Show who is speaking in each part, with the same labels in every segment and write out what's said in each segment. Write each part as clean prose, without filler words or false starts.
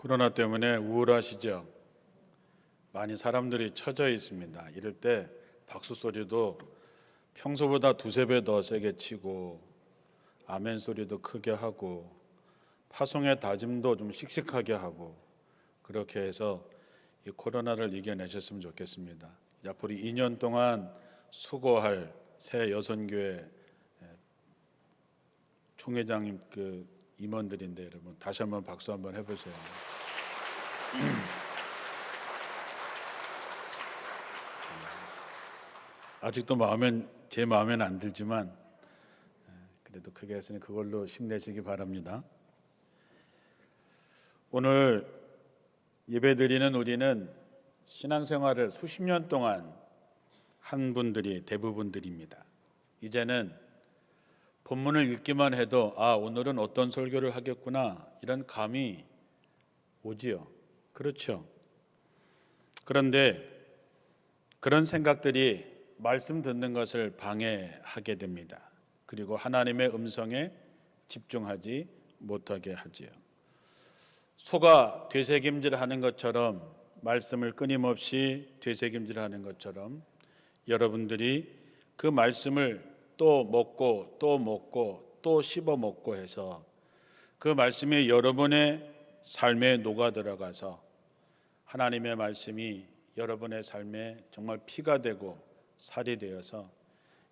Speaker 1: 코로나 때문에 우울하시죠? 많이 사람들이 처져 있습니다. 이럴 때 박수 소리도 평소보다 두세 배 더 세게 치고 아멘 소리도 크게 하고 파송의 다짐도 좀 씩씩하게 하고 그렇게 해서 이 코로나를 이겨내셨으면 좋겠습니다. 앞으로 2년 동안 수고할 새 여선교회 총회장님 임원들인데 여러분 다시 한번 박수 한번 해보세요. 아직도 제 마음에는 안 들지만 그래도 크게 했으니 그걸로 힘내시기 바랍니다. 오늘 예배드리는 우리는 신앙생활을 수십 년 동안 한 분들이 대부분들입니다. 이제는 본문을 읽기만 해도 오늘은 어떤 설교를 하겠구나 이런 감이 오지요. 그렇죠. 그런데 그런 생각들이 말씀 듣는 것을 방해하게 됩니다. 그리고 하나님의 음성에 집중하지 못하게 하지요. 소가 되새김질하는 것처럼 말씀을 끊임없이 되새김질하는 것처럼 여러분들이 그 말씀을 또 먹고 또 씹어 먹고 해서 그 말씀이 여러분의 삶에 녹아 들어가서 하나님의 말씀이 여러분의 삶에 정말 피가 되고 살이 되어서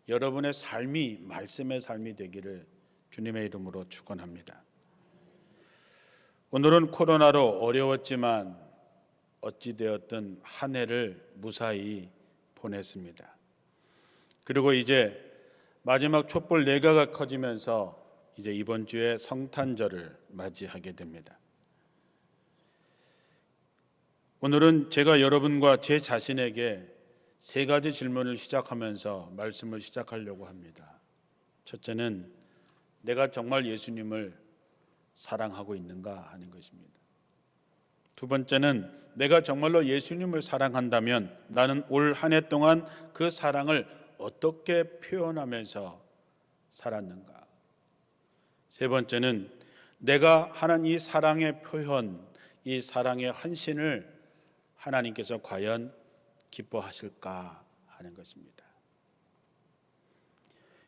Speaker 1: 여러분의 삶이 말씀의 삶이 되기를 주님의 이름으로 축원합니다. 오늘은 코로나로 어려웠지만 어찌되었든 한 해를 무사히 보냈습니다. 그리고 이제 마지막 촛불 내가가 커지면서 이제 이번 주에 성탄절을 맞이하게 됩니다. 오늘은 제가 여러분과 제 자신에게 세 가지 질문을 시작하면서 말씀을 시작하려고 합니다. 첫째는 내가 정말 예수님을 사랑하고 있는가 하는 것입니다. 두 번째는 내가 정말로 예수님을 사랑한다면 나는 올 한 해 동안 그 사랑을 어떻게 표현하면서 살았는가. 세 번째는 내가 하는 이 사랑의 표현, 이 사랑의 헌신을 하나님께서 과연 기뻐하실까 하는 것입니다.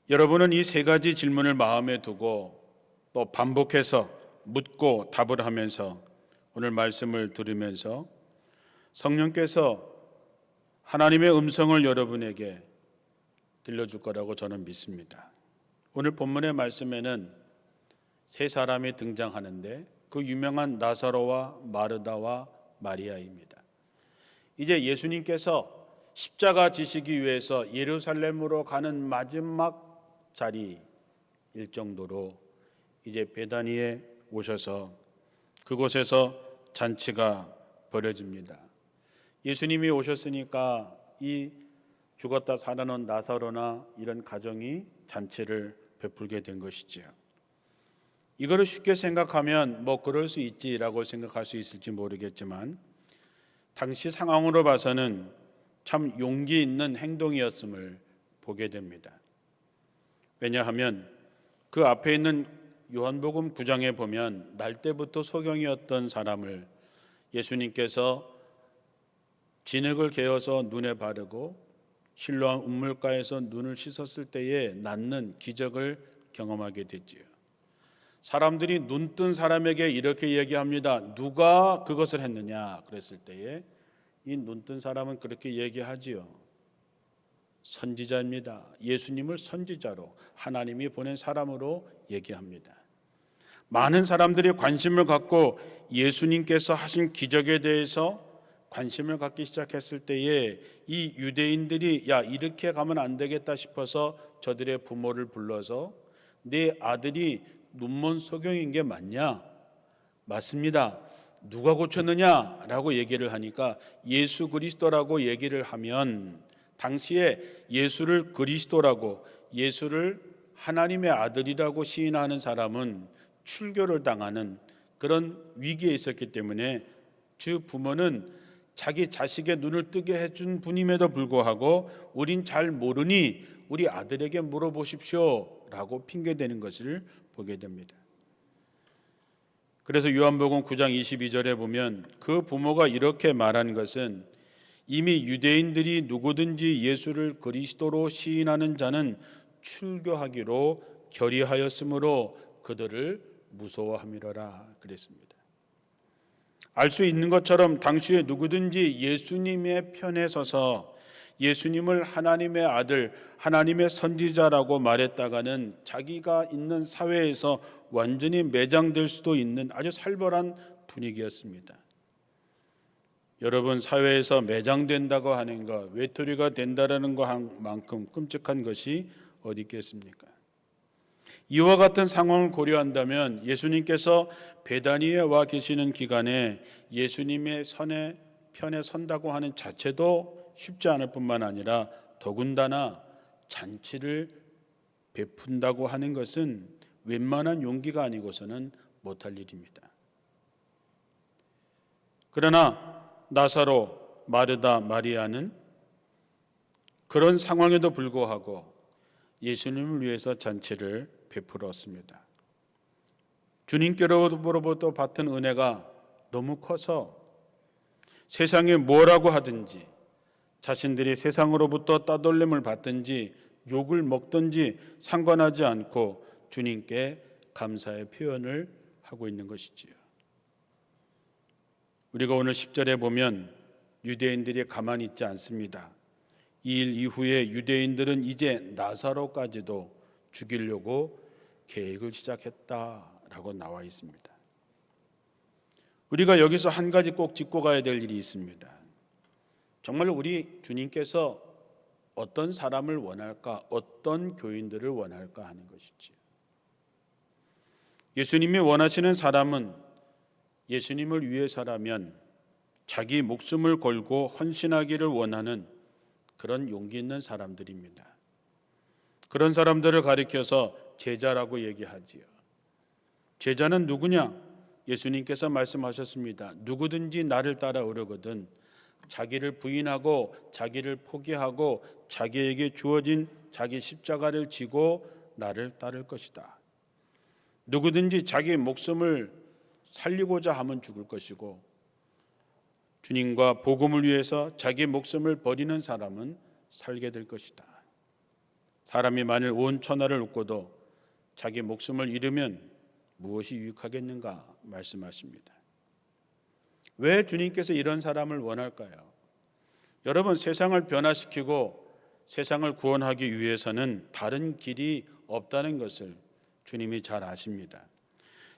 Speaker 1: 여러분은 이 세 가지 질문을 마음에 두고 또 반복해서 묻고 답을 하면서 오늘 말씀을 들으면서 성령께서 하나님의 음성을 여러분에게 들려줄 거라고 저는 믿습니다. 오늘 본문의 말씀에는 세 사람이 등장하는데 그 유명한 나사로와 마르다와 마리아입니다. 이제 예수님께서 십자가 지시기 위해서 예루살렘으로 가는 마지막 자리일 정도로 이제 베다니에 오셔서 그곳에서 잔치가 벌어집니다. 예수님이 오셨으니까 이 죽었다 살아난 나사로나 이런 가정이 잔치를 베풀게 된 것이지요. 이거를 쉽게 생각하면 그럴 수 있지라고 생각할 수 있을지 모르겠지만 당시 상황으로 봐서는 참 용기 있는 행동이었음을 보게 됩니다. 왜냐하면 그 앞에 있는 요한복음 9장에 보면 날 때부터 소경이었던 사람을 예수님께서 진흙을 개어서 눈에 바르고 실로암 운물가에서 눈을 씻었을 때에 낫는 기적을 경험하게 됐지요. 사람들이 눈뜬 사람에게 이렇게 얘기합니다. 누가 그것을 했느냐 그랬을 때에 이 눈뜬 사람은 그렇게 얘기하지요. 선지자입니다. 예수님을 선지자로 하나님이 보낸 사람으로 얘기합니다. 많은 사람들이 관심을 갖고 예수님께서 하신 기적에 대해서 관심을 갖기 시작했을 때에 이 유대인들이 이렇게 가면 안 되겠다 싶어서 저들의 부모를 불러서 네 아들이 눈먼 소경인 게 맞냐? 맞습니다. 누가 고쳤느냐? 라고 얘기를 하니까 예수 그리스도라고 얘기를 하면 당시에 예수를 그리스도라고 예수를 하나님의 아들이라고 시인하는 사람은 출교를 당하는 그런 위기에 있었기 때문에 주 부모는 자기 자식의 눈을 뜨게 해준 분임에도 불구하고 우린 잘 모르니 우리 아들에게 물어보십시오 라고 핑계대는 것을 보게 됩니다. 그래서 요한복음 9장 22절에 보면 그 부모가 이렇게 말한 것은 이미 유대인들이 누구든지 예수를 그리스도로 시인하는 자는 출교하기로 결의하였으므로 그들을 무서워함이로라 그랬습니다. 알 수 있는 것처럼 당시에 누구든지 예수님의 편에 서서 예수님을 하나님의 아들, 하나님의 선지자라고 말했다가는 자기가 있는 사회에서 완전히 매장될 수도 있는 아주 살벌한 분위기였습니다. 여러분, 사회에서 매장된다고 하는 것, 외톨이가 된다라는 것만큼 끔찍한 것이 어디 있겠습니까? 이와 같은 상황을 고려한다면 예수님께서 베다니에 와 계시는 기간에 예수님의 편에 선다고 하는 자체도 쉽지 않을 뿐만 아니라 더군다나 잔치를 베푼다고 하는 것은 웬만한 용기가 아니고서는 못할 일입니다. 그러나 나사로, 마르다, 마리아는 그런 상황에도 불구하고 예수님을 위해서 잔치를 베풀었습니다. 주님께로부터 받은 은혜가 너무 커서 세상에 뭐라고 하든지 자신들이 세상으로부터 따돌림을 받든지 욕을 먹든지 상관하지 않고 주님께 감사의 표현을 하고 있는 것이지요. 우리가 오늘 10절에 보면 유대인들이 가만히 있지 않습니다. 이 일 이후에 유대인들은 이제 나사로까지도 죽이려고 계획을 시작했다라고 나와 있습니다. 우리가 여기서 한 가지 꼭 짚고 가야 될 일이 있습니다. 정말 우리 주님께서 어떤 사람을 원할까, 어떤 교인들을 원할까 하는 것이지. 예수님이 원하시는 사람은 예수님을 위해서라면 자기 목숨을 걸고 헌신하기를 원하는 그런 용기 있는 사람들입니다. 그런 사람들을 가리켜서 제자라고 얘기하지요. 제자는 누구냐? 예수님께서 말씀하셨습니다. 누구든지 나를 따라오려거든 자기를 부인하고 자기를 포기하고 자기에게 주어진 자기 십자가를 지고 나를 따를 것이다. 누구든지 자기 목숨을 살리고자 하면 죽을 것이고 주님과 복음을 위해서 자기 목숨을 버리는 사람은 살게 될 것이다. 사람이 만일 온 천하를 얻고도 자기 목숨을 잃으면 무엇이 유익하겠는가 말씀하십니다. 왜 주님께서 이런 사람을 원할까요? 여러분, 세상을 변화시키고 세상을 구원하기 위해서는 다른 길이 없다는 것을 주님이 잘 아십니다.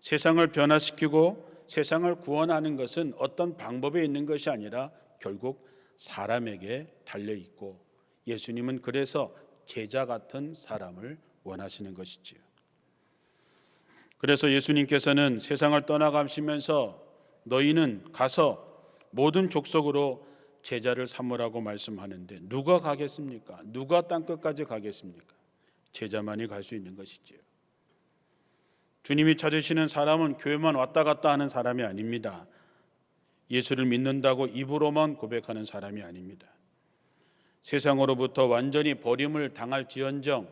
Speaker 1: 세상을 변화시키고 세상을 구원하는 것은 어떤 방법에 있는 것이 아니라 결국 사람에게 달려있고 예수님은 그래서 제자 같은 사람을 원하시는 것이지요. 그래서 예수님께서는 세상을 떠나가시면서 너희는 가서 모든 족속으로 제자를 삼으라고 말씀하는데 누가 가겠습니까? 누가 땅끝까지 가겠습니까? 제자만이 갈 수 있는 것이지요. 주님이 찾으시는 사람은 교회만 왔다 갔다 하는 사람이 아닙니다. 예수를 믿는다고 입으로만 고백하는 사람이 아닙니다. 세상으로부터 완전히 버림을 당할지언정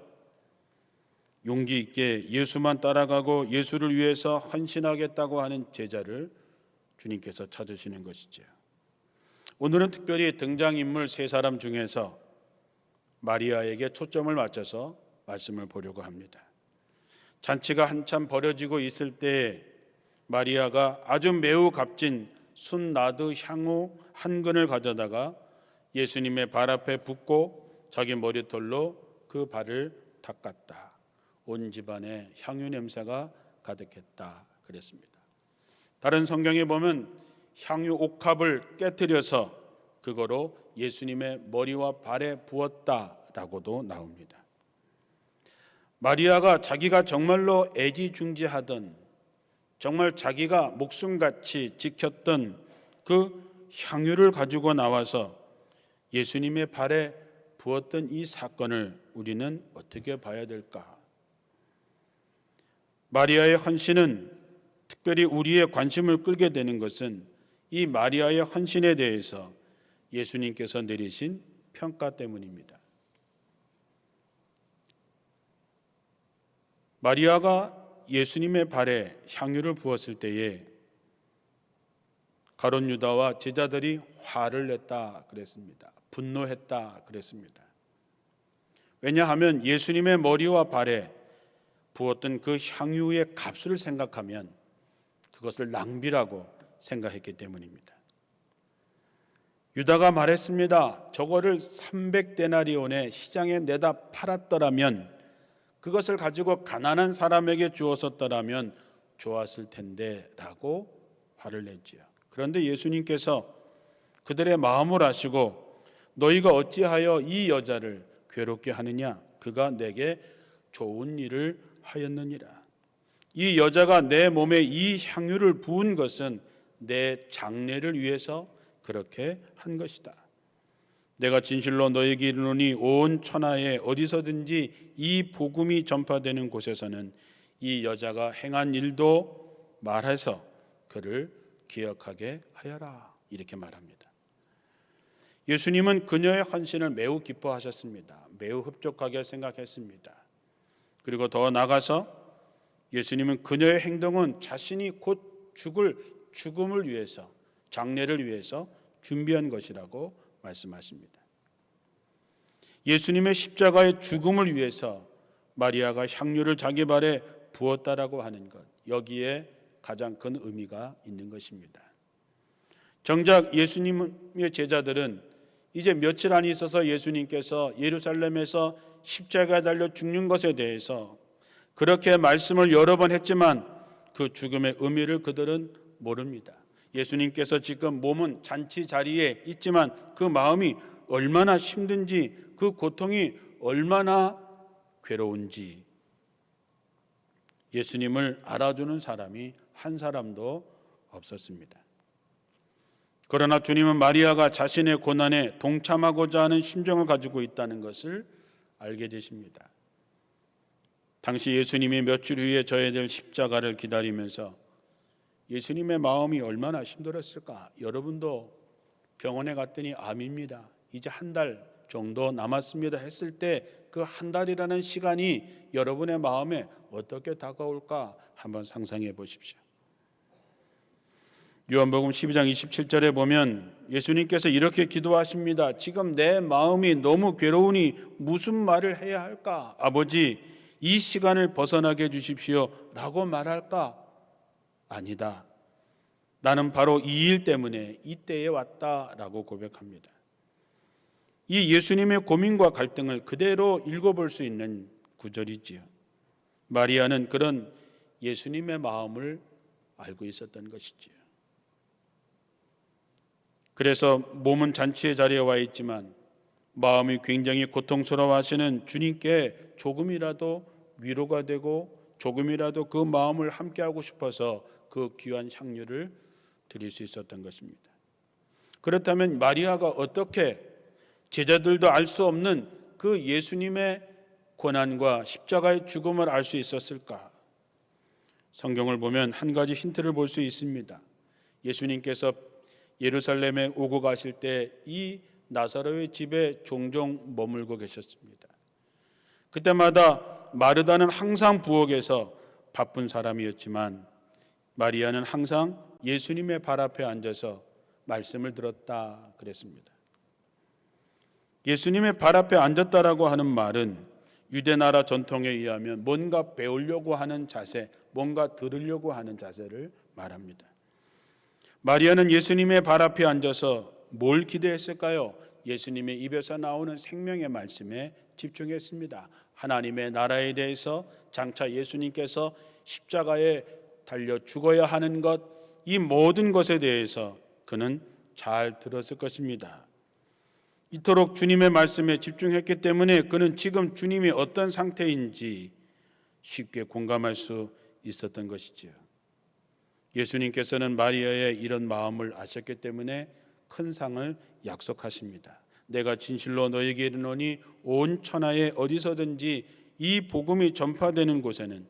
Speaker 1: 용기 있게 예수만 따라가고 예수를 위해서 헌신하겠다고 하는 제자를 주님께서 찾으시는 것이죠. 오늘은 특별히 등장인물 세 사람 중에서 마리아에게 초점을 맞춰서 말씀을 보려고 합니다. 잔치가 한참 벌어지고 있을 때 마리아가 아주 매우 값진 순나드 향후 한 근을 가져다가 예수님의 발 앞에 붓고 자기 머리털로 그 발을 닦았다. 온 집안에 향유 냄새가 가득했다 그랬습니다. 다른 성경에 보면 향유 옥합을 깨뜨려서 그거로 예수님의 머리와 발에 부었다라고도 나옵니다. 마리아가 자기가 정말로 애지중지하던 정말 자기가 목숨같이 지켰던 그 향유를 가지고 나와서 예수님의 발에 부었던 이 사건을 우리는 어떻게 봐야 될까? 마리아의 헌신은 특별히 우리의 관심을 끌게 되는 것은 이 마리아의 헌신에 대해서 예수님께서 내리신 평가 때문입니다. 마리아가 예수님의 발에 향유를 부었을 때에 가룟 유다와 제자들이 화를 냈다 그랬습니다. 분노했다 그랬습니다. 왜냐하면 예수님의 머리와 발에 부었던 그 향유의 값을 생각하면 그것을 낭비라고 생각했기 때문입니다. 유다가 말했습니다. 저거를 300데나리온에 시장에 내다 팔았더라면, 그것을 가지고 가난한 사람에게 주었었더라면 좋았을 텐데 라고 화를 냈지요. 그런데 예수님께서 그들의 마음을 아시고 너희가 어찌하여 이 여자를 괴롭게 하느냐? 그가 내게 좋은 일을 하였느니라. 이 여자가 내 몸에 이 향유를 부은 것은 내 장례를 위해서 그렇게 한 것이다. 내가 진실로 너에게 이르노니 온 천하에 어디서든지 이 복음이 전파되는 곳에서는 이 여자가 행한 일도 말해서 그를 기억하게 하여라. 이렇게 말합니다. 예수님은 그녀의 헌신을 매우 기뻐하셨습니다. 매우 흡족하게 생각했습니다. 그리고 더 나아가서 예수님은 그녀의 행동은 자신이 곧 죽을 죽음을 위해서, 장례를 위해서 준비한 것이라고 말씀하십니다. 예수님의 십자가의 죽음을 위해서 마리아가 향유를 자기 발에 부었다라고 하는 것, 여기에 가장 큰 의미가 있는 것입니다. 정작 예수님의 제자들은 이제 며칠 안이 있어서 예수님께서 예루살렘에서 십자가에 달려 죽는 것에 대해서 그렇게 말씀을 여러 번 했지만 그 죽음의 의미를 그들은 모릅니다. 예수님께서 지금 몸은 잔치 자리에 있지만 그 마음이 얼마나 힘든지, 그 고통이 얼마나 괴로운지 예수님을 알아주는 사람이 한 사람도 없었습니다. 그러나 주님은 마리아가 자신의 고난에 동참하고자 하는 심정을 가지고 있다는 것을 알게 되십니다. 당시 예수님이 며칠 후에 져야 될 십자가를 기다리면서 예수님의 마음이 얼마나 힘들었을까? 여러분도 병원에 갔더니 암입니다. 이제 한 달 정도 남았습니다 했을 때 그 한 달이라는 시간이 여러분의 마음에 어떻게 다가올까 한번 상상해 보십시오. 요한복음 12장 27절에 보면 예수님께서 이렇게 기도하십니다. 지금 내 마음이 너무 괴로우니 무슨 말을 해야 할까? 아버지, 이 시간을 벗어나게 해주십시오 라고 말할까? 아니다. 나는 바로 이 일 때문에 이때에 왔다라고 고백합니다. 이 예수님의 고민과 갈등을 그대로 읽어볼 수 있는 구절이지요. 마리아는 그런 예수님의 마음을 알고 있었던 것이지요. 그래서 몸은 잔치의 자리에 와 있지만 마음이 굉장히 고통스러워하시는 주님께 조금이라도 위로가 되고 조금이라도 그 마음을 함께하고 싶어서 그 귀한 향유를 드릴 수 있었던 것입니다. 그렇다면 마리아가 어떻게 제자들도 알 수 없는 그 예수님의 고난과 십자가의 죽음을 알 수 있었을까? 성경을 보면 한 가지 힌트를 볼 수 있습니다. 예수님께서 예루살렘에 오고 가실 때 이 나사로의 집에 종종 머물고 계셨습니다. 그때마다 마르다는 항상 부엌에서 바쁜 사람이었지만 마리아는 항상 예수님의 발 앞에 앉아서 말씀을 들었다 그랬습니다. 예수님의 발 앞에 앉았다라고 하는 말은 유대 나라 전통에 의하면 뭔가 배우려고 하는 자세, 뭔가 들으려고 하는 자세를 말합니다. 마리아는 예수님의 발 앞에 앉아서 뭘 기대했을까요? 예수님의 입에서 나오는 생명의 말씀에 집중했습니다. 하나님의 나라에 대해서, 장차 예수님께서 십자가에 달려 죽어야 하는 것, 이 모든 것에 대해서 그는 잘 들었을 것입니다. 이토록 주님의 말씀에 집중했기 때문에 그는 지금 주님이 어떤 상태인지 쉽게 공감할 수 있었던 것이지요. 예수님께서는 마리아의 이런 마음을 아셨기 때문에 큰 상을 약속하십니다. 내가 진실로 너에게 이르노니 온 천하에 어디서든지 이 복음이 전파되는 곳에는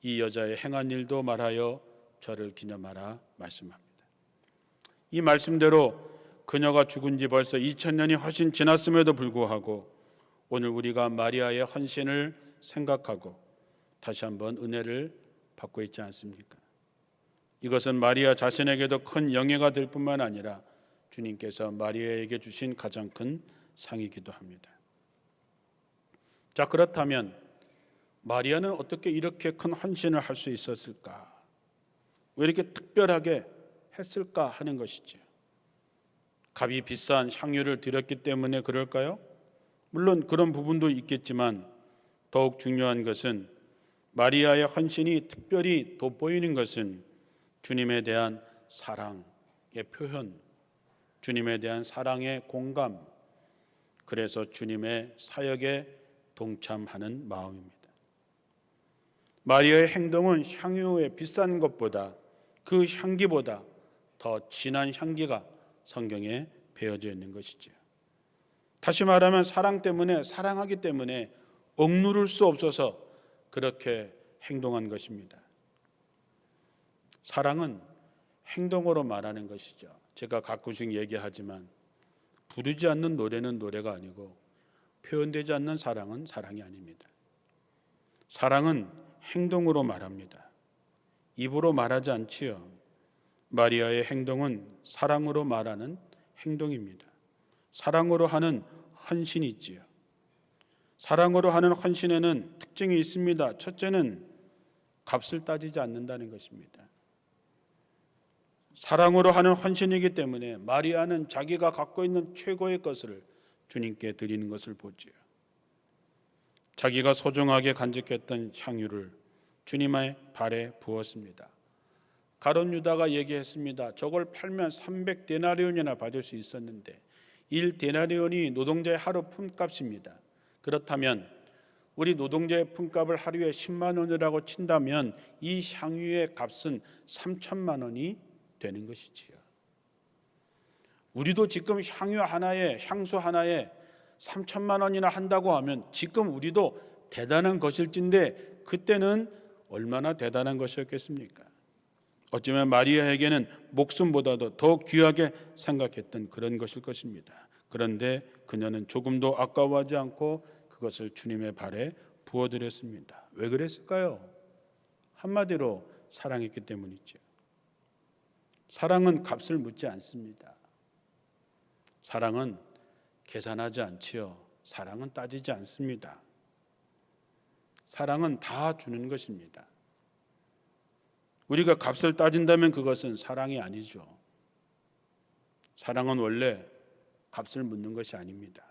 Speaker 1: 이 여자의 행한 일도 말하여 저를 기념하라 말씀합니다. 이 말씀대로 그녀가 죽은 지 벌써 2000년이 훨씬 지났음에도 불구하고 오늘 우리가 마리아의 헌신을 생각하고 다시 한번 은혜를 받고 있지 않습니까? 이것은 마리아 자신에게도 큰 영예가 될 뿐만 아니라 주님께서 마리아에게 주신 가장 큰 상이기도 합니다. 자, 그렇다면 마리아는 어떻게 이렇게 큰 헌신을 할 수 있었을까? 왜 이렇게 특별하게 했을까 하는 것이죠. 값이 비싼 향유를 드렸기 때문에 그럴까요? 물론 그런 부분도 있겠지만 더욱 중요한 것은 마리아의 헌신이 특별히 돋보이는 것은 주님에 대한 사랑의 표현, 주님에 대한 사랑의 공감, 그래서 주님의 사역에 동참하는 마음입니다. 마리아의 행동은 향유의 비싼 것보다, 그 향기보다 더 진한 향기가 성경에 배어져 있는 것이죠. 다시 말하면 사랑 때문에, 사랑하기 때문에 억누를 수 없어서 그렇게 행동한 것입니다. 사랑은 행동으로 말하는 것이죠. 제가 가끔씩 얘기하지만 부르지 않는 노래는 노래가 아니고 표현되지 않는 사랑은 사랑이 아닙니다. 사랑은 행동으로 말합니다. 입으로 말하지 않지요. 마리아의 행동은 사랑으로 말하는 행동입니다. 사랑으로 하는 헌신이 있지요. 사랑으로 하는 헌신에는 특징이 있습니다. 첫째는 값을 따지지 않는다는 것입니다. 사랑으로 하는 헌신이기 때문에 마리아는 자기가 갖고 있는 최고의 것을 주님께 드리는 것을 보지요. 자기가 소중하게 간직했던 향유를 주님의 발에 부었습니다. 가룟 유다가 얘기했습니다. 저걸 팔면 300데나리온이나 받을 수 있었는데 1데나리온이 노동자의 하루 품값입니다. 그렇다면 우리 노동자의 품값을 하루에 10만 원이라고 친다면 이 향유의 값은 3천만 원이 되는 것이지요. 우리도 지금 향유 하나에, 향수 하나에 3천만 원이나 한다고 하면 지금 우리도 대단한 것일진데 그때는 얼마나 대단한 것이었겠습니까? 어쩌면 마리아에게는 목숨보다도 더 귀하게 생각했던 그런 것일 것입니다. 그런데 그녀는 조금도 아까워하지 않고 그것을 주님의 발에 부어드렸습니다. 왜 그랬을까요? 한마디로 사랑했기 때문이죠. 사랑은 값을 묻지 않습니다. 사랑은 계산하지 않지요. 사랑은 따지지 않습니다. 사랑은 다 주는 것입니다. 우리가 값을 따진다면 그것은 사랑이 아니죠. 사랑은 원래 값을 묻는 것이 아닙니다.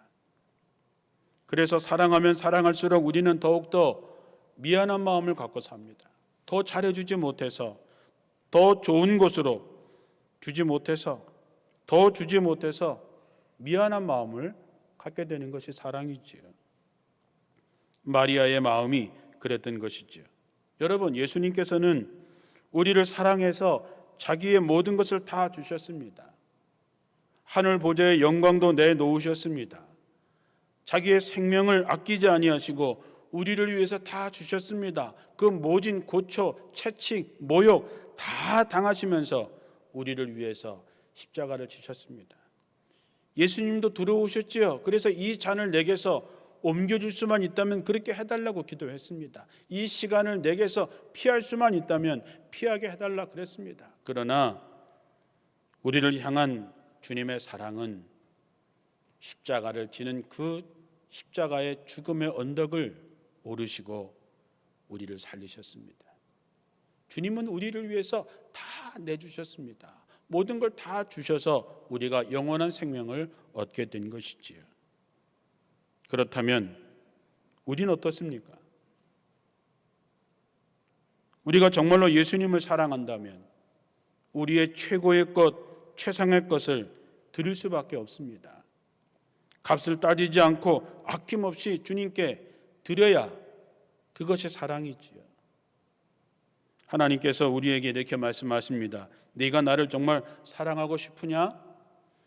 Speaker 1: 그래서 사랑하면 사랑할수록 우리는 더욱더 미안한 마음을 갖고 삽니다. 더 잘해주지 못해서, 더 좋은 곳으로 주지 못해서, 더 주지 못해서 미안한 마음을 갖게 되는 것이 사랑이지요. 마리아의 마음이 그랬던 것이지요. 여러분, 예수님께서는 우리를 사랑해서 자기의 모든 것을 다 주셨습니다. 하늘 보좌의 영광도 내놓으셨습니다. 자기의 생명을 아끼지 아니하시고 우리를 위해서 다 주셨습니다. 그 모진 고초, 채찍, 모욕 다 당하시면서 우리를 위해서 십자가를 지셨습니다. 예수님도 들어오셨지요. 그래서 이 잔을 내게서 옮겨줄 수만 있다면 그렇게 해달라고 기도했습니다. 이 시간을 내게서 피할 수만 있다면 피하게 해달라 그랬습니다. 그러나 우리를 향한 주님의 사랑은 십자가를 지는 그 십자가의 죽음의 언덕을 오르시고 우리를 살리셨습니다. 주님은 우리를 위해서 다 내주셨습니다. 모든 걸 다 주셔서 우리가 영원한 생명을 얻게 된 것이지요. 그렇다면 우리는 어떻습니까? 우리가 정말로 예수님을 사랑한다면 우리의 최고의 것, 최상의 것을 드릴 수밖에 없습니다. 값을 따지지 않고 아낌없이 주님께 드려야 그것이 사랑이지요. 하나님께서 우리에게 이렇게 말씀하십니다. 네가 나를 정말 사랑하고 싶으냐?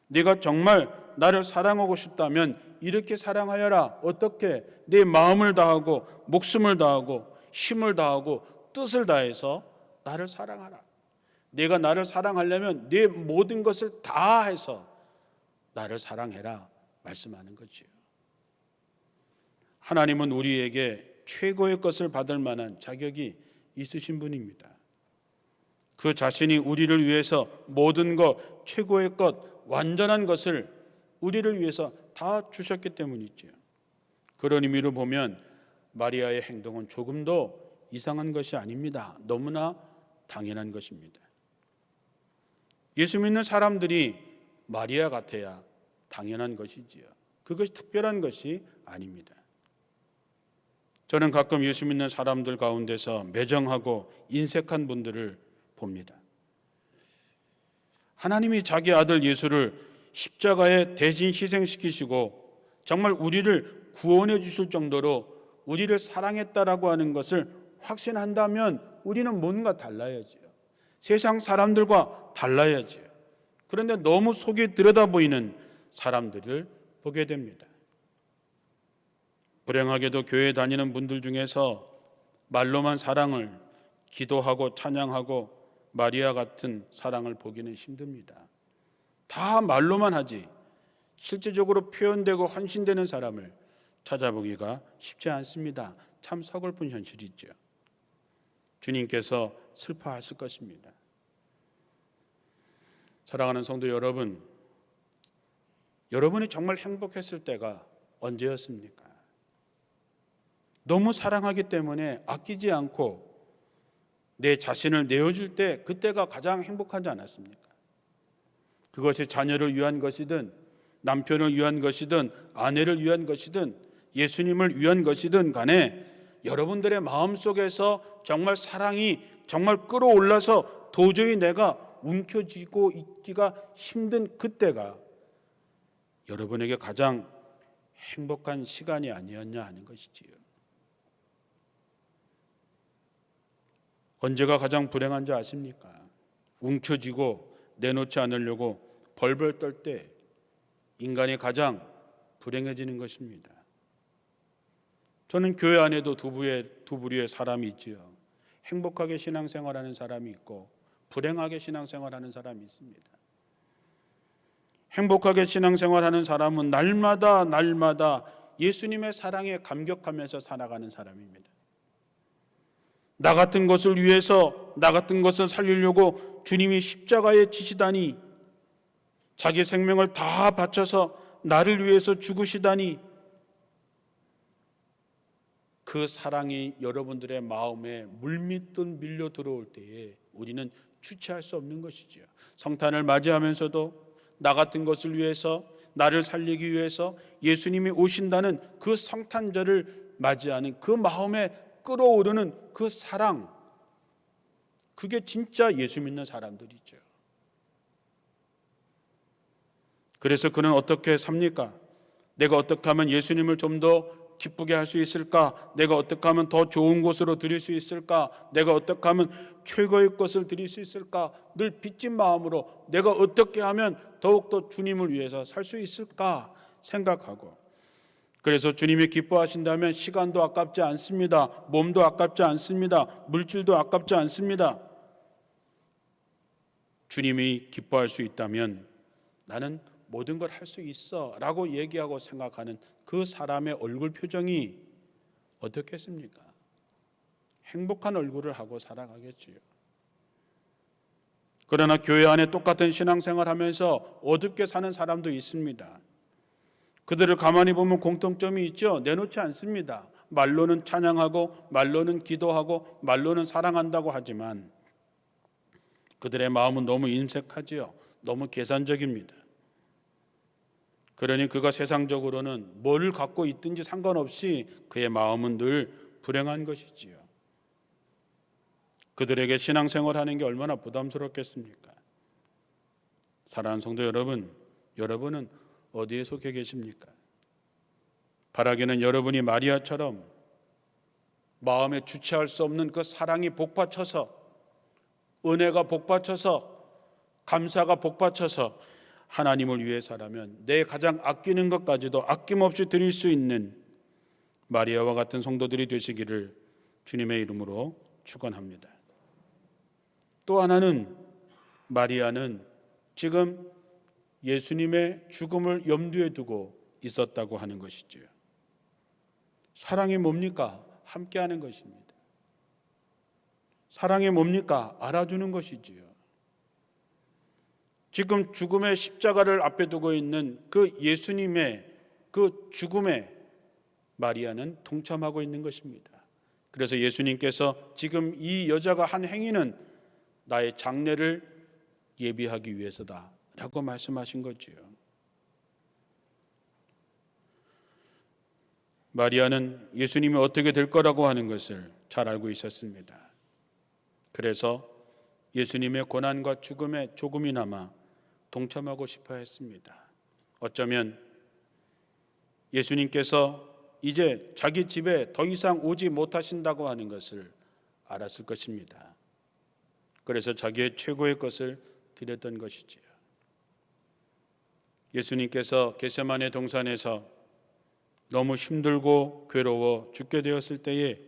Speaker 1: 네가 정말 나를 사랑하고 싶다면 이렇게 사랑하여라. 어떻게? 네 마음을 다하고 목숨을 다하고 힘을 다하고 뜻을 다해서 나를 사랑하라. 네가 나를 사랑하려면 네 모든 것을 다 해서 나를 사랑해라 말씀하는 거지요. 하나님은 우리에게 최고의 것을 받을 만한 자격이 있으신 분입니다. 그 자신이 우리를 위해서 모든 것, 최고의 것, 완전한 것을 우리를 위해서 다 주셨기 때문이지요. 그런 의미로 보면 마리아의 행동은 조금도 이상한 것이 아닙니다. 너무나 당연한 것입니다. 예수 믿는 사람들이 마리아 같아야 당연한 것이지요. 그것이 특별한 것이 아닙니다. 저는 가끔 예수 믿는 사람들 가운데서 매정하고 인색한 분들을 봅니다. 하나님이 자기 아들 예수를 십자가에 대신 희생시키시고 정말 우리를 구원해 주실 정도로 우리를 사랑했다라고 하는 것을 확신한다면 우리는 뭔가 달라야지요. 세상 사람들과 달라야지요. 그런데 너무 속이 들여다 보이는 사람들을 보게 됩니다. 불행하게도 교회 다니는 분들 중에서 말로만 사랑을 기도하고 찬양하고 마리아 같은 사랑을 보기는 힘듭니다. 다 말로만 하지 실제적으로 표현되고 헌신되는 사람을 찾아보기가 쉽지 않습니다. 참 서글픈 현실이죠. 주님께서 슬퍼하실 것입니다. 사랑하는 성도 여러분, 여러분이 정말 행복했을 때가 언제였습니까? 너무 사랑하기 때문에 아끼지 않고 내 자신을 내어줄 때 그때가 가장 행복하지 않았습니까? 그것이 자녀를 위한 것이든 남편을 위한 것이든 아내를 위한 것이든 예수님을 위한 것이든 간에 여러분들의 마음속에서 정말 사랑이 정말 끌어올라서 도저히 내가 움켜쥐고 있기가 힘든 그때가 여러분에게 가장 행복한 시간이 아니었냐 하는 것이지요. 언제가 가장 불행한지 아십니까? 움켜쥐고 내놓지 않으려고 벌벌 떨 때 인간이 가장 불행해지는 것입니다. 저는 교회 안에도 두 부류의 사람이 있지요. 행복하게 신앙생활하는 사람이 있고 불행하게 신앙생활하는 사람이 있습니다. 행복하게 신앙생활하는 사람은 날마다 예수님의 사랑에 감격하면서 살아가는 사람입니다. 나 같은 것을 위해서 나 같은 것을 살리려고 주님이 십자가에 지시다니, 자기 생명을 다 바쳐서 나를 위해서 죽으시다니, 그 사랑이 여러분들의 마음에 물밀듯 밀려 들어올 때에 우리는 주체할 수 없는 것이지요. 성탄을 맞이하면서도 나 같은 것을 위해서, 나를 살리기 위해서 예수님이 오신다는 그 성탄절을 맞이하는 그 마음에 끌어오르는 그 사랑, 그게 진짜 예수 믿는 사람들이죠. 그래서 그는 어떻게 삽니까? 내가 어떻게 하면 예수님을 좀 더 기쁘게 할 수 있을까? 내가 어떻게 하면 더 좋은 곳으로 드릴 수 있을까? 내가 어떻게 하면 최고의 것을 드릴 수 있을까? 늘 빚진 마음으로 내가 어떻게 하면 더욱더 주님을 위해서 살 수 있을까 생각하고, 그래서 주님이 기뻐하신다면 시간도 아깝지 않습니다. 몸도 아깝지 않습니다. 물질도 아깝지 않습니다. 주님이 기뻐할 수 있다면 나는 모든 걸 할 수 있어 라고 얘기하고 생각하는 그 사람의 얼굴 표정이 어떻겠습니까? 행복한 얼굴을 하고 살아가겠지요. 그러나 교회 안에 똑같은 신앙생활 하면서 어둡게 사는 사람도 있습니다. 그들을 가만히 보면 공통점이 있죠. 내놓지 않습니다. 말로는 찬양하고 말로는 기도하고 말로는 사랑한다고 하지만 그들의 마음은 너무 인색하지요. 너무 계산적입니다. 그러니 그가 세상적으로는 뭘 갖고 있든지 상관없이 그의 마음은 늘 불행한 것이지요. 그들에게 신앙생활하는 게 얼마나 부담스럽겠습니까? 사랑하는 성도 여러분, 여러분은 어디에 속해 계십니까? 바라기는 여러분이 마리아처럼 마음에 주체할 수 없는 그 사랑이 복받쳐서, 은혜가 복받쳐서, 감사가 복받쳐서 하나님을 위해서라면 내 가장 아끼는 것까지도 아낌없이 드릴 수 있는 마리아와 같은 성도들이 되시기를 주님의 이름으로 축원합니다. 또 하나는, 마리아는 지금 예수님의 죽음을 염두에 두고 있었다고 하는 것이지요. 사랑이 뭡니까? 함께하는 것입니다. 사랑이 뭡니까? 알아주는 것이지요. 지금 죽음의 십자가를 앞에 두고 있는 그 예수님의 그 죽음에 마리아는 동참하고 있는 것입니다. 그래서 예수님께서 지금 이 여자가 한 행위는 나의 장례를 예비하기 위해서다 라고 말씀하신 거지요. 마리아는 예수님이 어떻게 될 거라고 하는 것을 잘 알고 있었습니다. 그래서 예수님의 고난과 죽음에 조금이나마 동참하고 싶어 했습니다. 어쩌면 예수님께서 이제 자기 집에 더 이상 오지 못하신다고 하는 것을 알았을 것입니다. 그래서 자기의 최고의 것을 드렸던 것이지요. 예수님께서 겟세마네 동산에서 너무 힘들고 괴로워 죽게 되었을 때에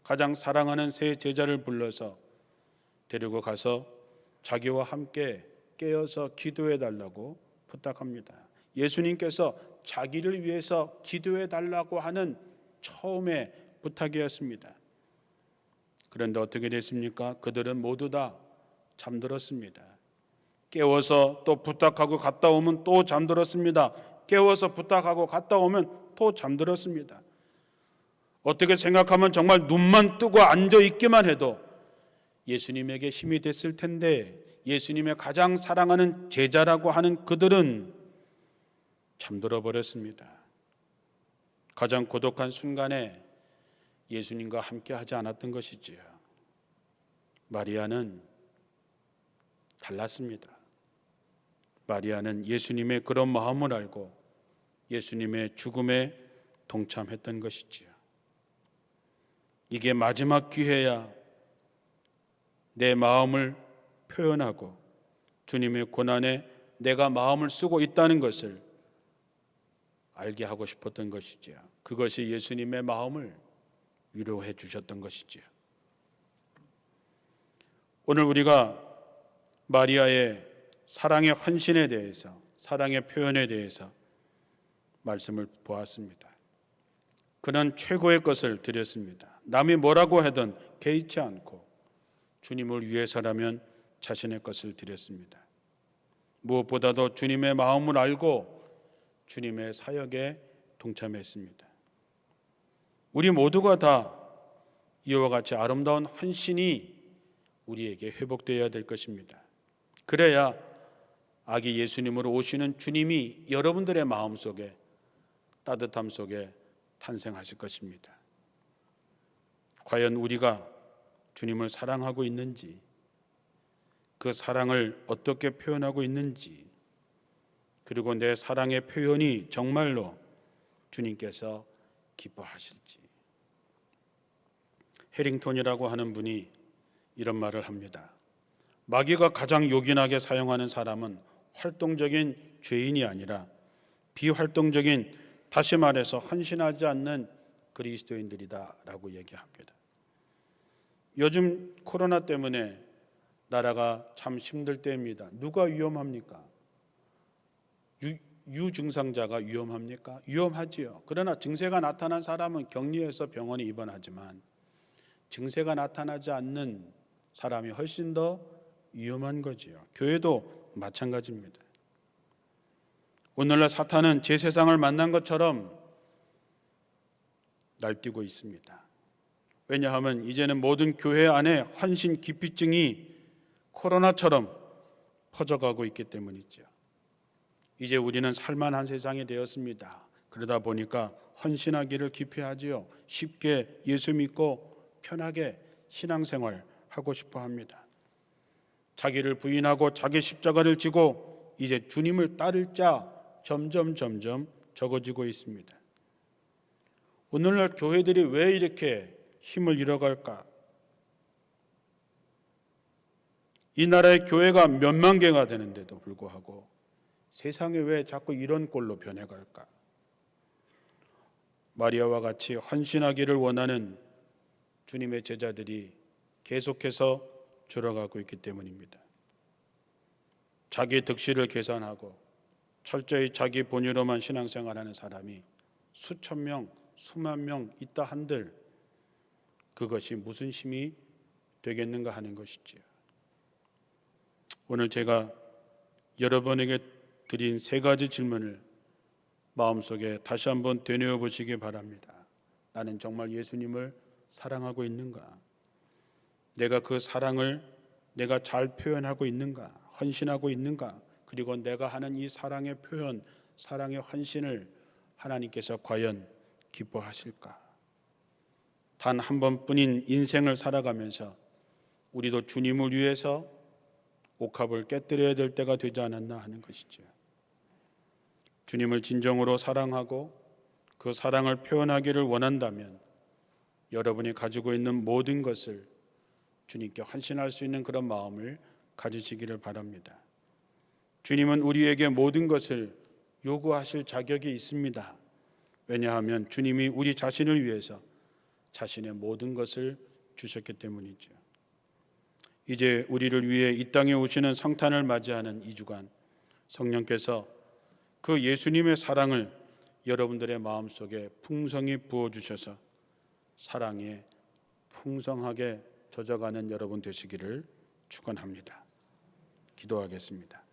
Speaker 1: 가장 사랑하는 세 제자를 불러서 데리고 가서 자기와 함께 깨어서 기도해 달라고 부탁합니다. 예수님께서 자기를 위해서 기도해 달라고 하는 처음의 부탁이었습니다. 그런데 어떻게 됐습니까? 그들은 모두 다 잠들었습니다. 깨워서 또 부탁하고 갔다 오면 또 잠들었습니다. 깨워서 부탁하고 갔다 오면 또 잠들었습니다. 어떻게 생각하면 정말 눈만 뜨고 앉아 있기만 해도 예수님에게 힘이 됐을 텐데 예수님의 가장 사랑하는 제자라고 하는 그들은 잠들어 버렸습니다. 가장 고독한 순간에 예수님과 함께 하지 않았던 것이지요. 마리아는 달랐습니다. 마리아는 예수님의 그런 마음을 알고 예수님의 죽음에 동참했던 것이지요. 이게 마지막 기회야 내 마음을 표현하고 주님의 고난에 내가 마음을 쓰고 있다는 것을 알게 하고 싶었던 것이지요. 그것이 예수님의 마음을 위로해 주셨던 것이지요. 오늘 우리가 마리아의 사랑의 헌신에 대해서, 사랑의 표현에 대해서 말씀을 보았습니다. 그는 최고의 것을 드렸습니다. 남이 뭐라고 하든 개의치 않고 주님을 위해서라면 자신의 것을 드렸습니다. 무엇보다도 주님의 마음을 알고 주님의 사역에 동참했습니다. 우리 모두가 다 이와 같이 아름다운 헌신이 우리에게 회복되어야 될 것입니다. 그래야 아기 예수님으로 오시는 주님이 여러분들의 마음속에 따뜻함 속에 탄생하실 것입니다. 과연 우리가 주님을 사랑하고 있는지, 그 사랑을 어떻게 표현하고 있는지, 그리고 내 사랑의 표현이 정말로 주님께서 기뻐하실지. 해링턴이라고 하는 분이 이런 말을 합니다. 마귀가 가장 요긴하게 사용하는 사람은 활동적인 죄인이 아니라 비활동적인, 다시 말해서 헌신하지 않는 그리스도인들이다 라고 얘기합니다. 요즘 코로나 때문에 나라가 참 힘들 때입니다. 누가 위험합니까? 유증상자가 위험합니까? 위험하지요. 그러나 증세가 나타난 사람은 격리해서 병원에 입원하지만 증세가 나타나지 않는 사람이 훨씬 더 위험한 거지요. 교회도 마찬가지입니다. 오늘날 사탄은 제 세상을 만난 것처럼 날뛰고 있습니다. 왜냐하면 이제는 모든 교회 안에 헌신 기피증이 코로나처럼 퍼져가고 있기 때문이죠. 이제 우리는 살만한 세상이 되었습니다. 그러다 보니까 헌신하기를 기피하지요. 쉽게 예수 믿고 편하게 신앙생활 하고 싶어 합니다. 자기를 부인하고 자기 십자가를 지고 이제 주님을 따를 자 점점 적어지고 있습니다. 오늘날 교회들이 왜 이렇게 힘을 잃어갈까? 이 나라의 교회가 몇만 개가 되는데도 불구하고 세상에 왜 자꾸 이런 꼴로 변해갈까? 마리아와 같이 헌신하기를 원하는 주님의 제자들이 계속해서 줄어가고 있기 때문입니다. 자기 득실을 계산하고 철저히 자기 본의로만 신앙생활하는 사람이 수천 명, 수만 명 있다 한들 그것이 무슨 힘이 되겠는가 하는 것이지요. 오늘 제가 여러분에게 드린 세 가지 질문을 마음속에 다시 한번 되뇌어 보시기 바랍니다. 나는 정말 예수님을 사랑하고 있는가? 내가 그 사랑을 내가 잘 표현하고 있는가? 헌신하고 있는가? 그리고 내가 하는 이 사랑의 표현, 사랑의 헌신을 하나님께서 과연 기뻐하실까? 단 한 번뿐인 인생을 살아가면서 우리도 주님을 위해서 옥합을 깨뜨려야 될 때가 되지 않았나 하는 것이죠. 주님을 진정으로 사랑하고 그 사랑을 표현하기를 원한다면 여러분이 가지고 있는 모든 것을 주님께 헌신할 수 있는 그런 마음을 가지시기를 바랍니다. 주님은 우리에게 모든 것을 요구하실 자격이 있습니다. 왜냐하면 주님이 우리 자신을 위해서 자신의 모든 것을 주셨기 때문이죠. 이제 우리를 위해 이 땅에 오시는 성탄을 맞이하는 2주간 성령께서 그 예수님의 사랑을 여러분들의 마음속에 풍성히 부어주셔서 사랑에 풍성하게 젖어가는 여러분 되시기를 축원합니다. 기도하겠습니다.